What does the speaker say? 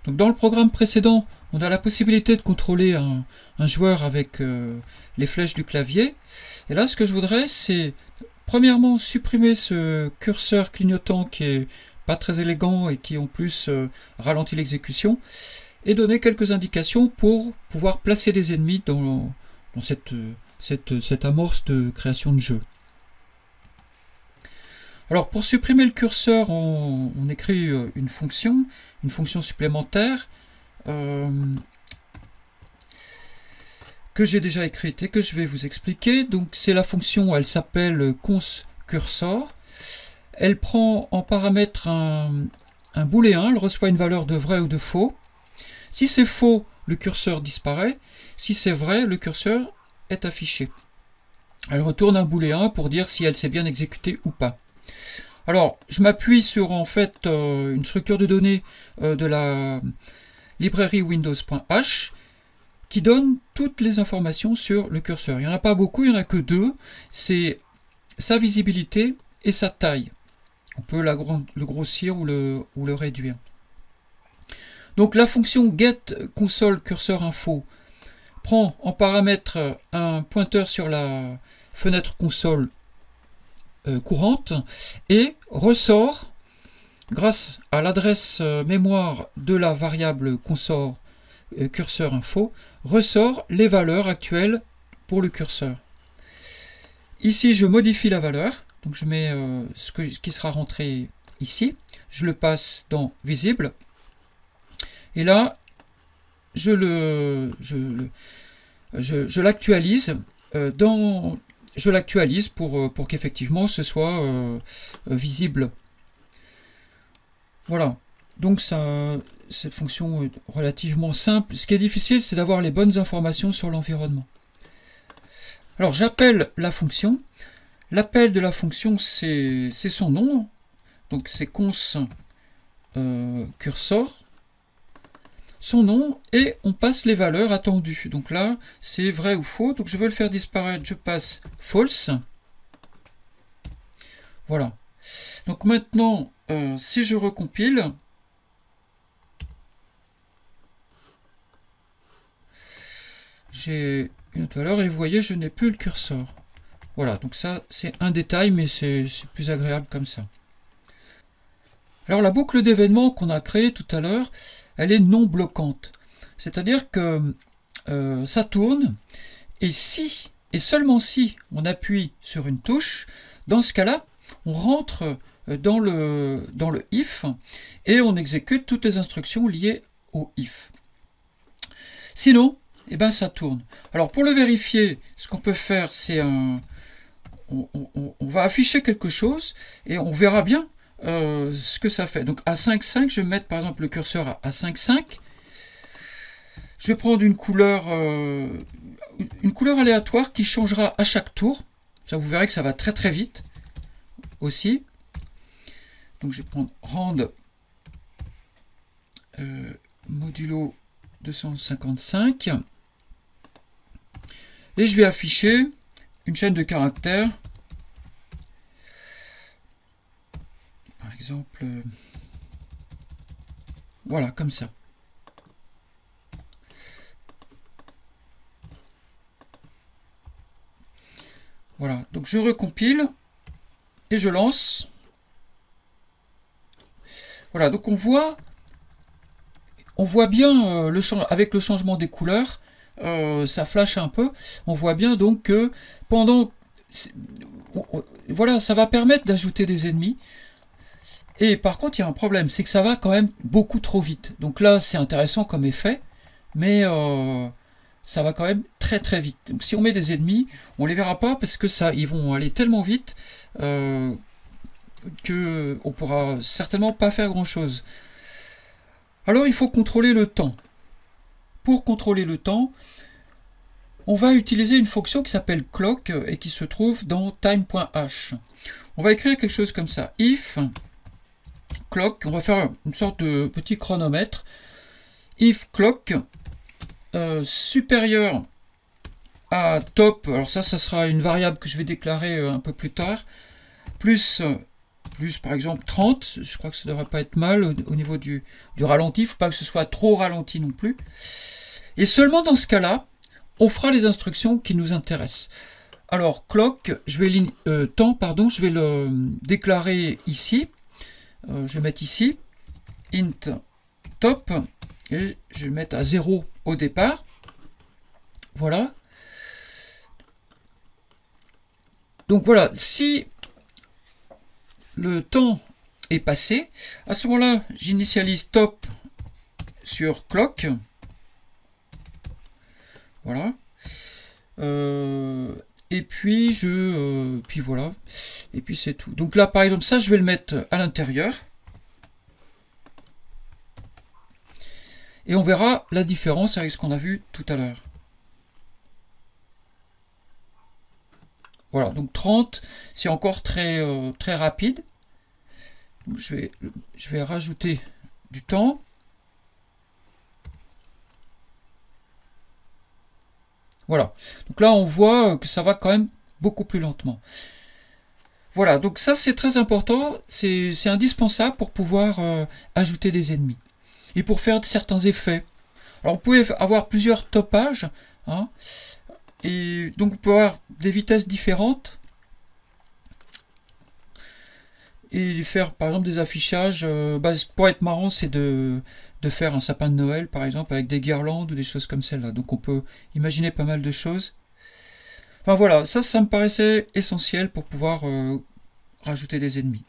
Donc dans le programme précédent, on a la possibilité de contrôler un joueur avec les flèches du clavier. Et là, ce que je voudrais, c'est premièrement supprimer ce curseur clignotant qui est pas très élégant et qui en plus ralentit l'exécution, et donner quelques indications pour pouvoir placer des ennemis dans cette amorce de création de jeu. Alors pour supprimer le curseur, on écrit une fonction supplémentaire que j'ai déjà écrite et que je vais vous expliquer. Donc c'est la fonction, elle s'appelle consCursor. Elle prend en paramètre un booléen, elle reçoit une valeur de vrai ou de faux. Si c'est faux, le curseur disparaît. Si c'est vrai, le curseur est affiché. Elle retourne un booléen pour dire si elle s'est bien exécutée ou pas. Alors, je m'appuie sur en fait une structure de données de la librairie windows.h qui donne toutes les informations sur le curseur. Il n'y en a pas beaucoup, il n'y en a que deux. C'est sa visibilité et sa taille. On peut le grossir ou le réduire. Donc la fonction getConsoleCursorInfo prend en paramètre un pointeur sur la fenêtre console courante et ressort, grâce à l'adresse mémoire de la variable console cursor-info, ressort les valeurs actuelles pour le curseur. Ici, je modifie la valeur, donc je mets ce qui sera rentré ici, je le passe dans visible, et là, je l'actualise pour qu'effectivement ce soit visible. Voilà, donc cette fonction est relativement simple. Ce qui est difficile, c'est d'avoir les bonnes informations sur l'environnement. Alors j'appelle la fonction. L'appel de la fonction, c'est son nom. Donc c'est consCursor. Son nom, et on passe les valeurs attendues. Donc là, c'est vrai ou faux. Donc je veux le faire disparaître, je passe false. Voilà. Donc maintenant, si je recompile, j'ai une autre valeur et vous voyez, je n'ai plus le curseur. Voilà, donc ça, c'est un détail, mais c'est plus agréable comme ça. Alors la boucle d'événements qu'on a créée tout à l'heure, elle est non bloquante. C'est-à-dire que ça tourne, et si, et seulement si, on appuie sur une touche, dans ce cas-là, on rentre dans le if, et on exécute toutes les instructions liées au if. Sinon, eh ben, ça tourne. Alors pour le vérifier, ce qu'on peut faire, c'est on va afficher quelque chose, et on verra bien ce que ça fait. Donc à 5,5, je vais mettre par exemple le curseur à 5,5. Je vais prendre une couleur aléatoire qui changera à chaque tour. Ça, vous verrez que ça va très très vite aussi. Donc je vais prendre rand modulo 255 et je vais afficher une chaîne de caractères. Par exemple, voilà, comme ça. Voilà, donc je recompile et je lance. Voilà, donc on voit bien avec le changement des couleurs, ça flash un peu. On voit bien donc que voilà, ça va permettre d'ajouter des ennemis. Et par contre, il y a un problème, c'est que ça va quand même beaucoup trop vite. Donc là, c'est intéressant comme effet, mais ça va quand même très très vite. Donc si on met des ennemis, on les verra pas parce que ils vont aller tellement vite que on pourra certainement pas faire grand chose. Alors il faut contrôler le temps. Pour contrôler le temps, on va utiliser une fonction qui s'appelle clock et qui se trouve dans time.h. On va écrire quelque chose comme ça. If clock, on va faire une sorte de petit chronomètre. If clock supérieur à top, alors ça sera une variable que je vais déclarer un peu plus tard, plus plus par exemple 30, je crois que ça ne devrait pas être mal au niveau du ralenti, il ne faut pas que ce soit trop ralenti non plus. Et seulement dans ce cas-là, on fera les instructions qui nous intéressent. Alors clock, temps, pardon, je vais le déclarer ici. Je vais mettre ici int top et je vais mettre à 0 au départ. Voilà. Donc voilà, si le temps est passé, à ce moment-là, j'initialise top sur clock. Voilà. Et puis puis voilà. Et puis c'est tout. Donc là, par exemple, ça, je vais le mettre à l'intérieur. Et on verra la différence avec ce qu'on a vu tout à l'heure. Voilà, donc 30, c'est encore très rapide. Donc je vais rajouter du temps. Voilà, donc là on voit que ça va quand même beaucoup plus lentement. Voilà, donc ça c'est très important, c'est indispensable pour pouvoir ajouter des ennemis. Et pour faire certains effets. Alors vous pouvez avoir plusieurs topages, hein, et donc vous pouvez avoir des vitesses différentes. Et faire par exemple des affichages, ce qui pourrait être marrant c'est de faire un sapin de Noël par exemple avec des guirlandes ou des choses comme celle-là. Donc on peut imaginer pas mal de choses. Enfin voilà, ça me paraissait essentiel pour pouvoir rajouter des ennemis.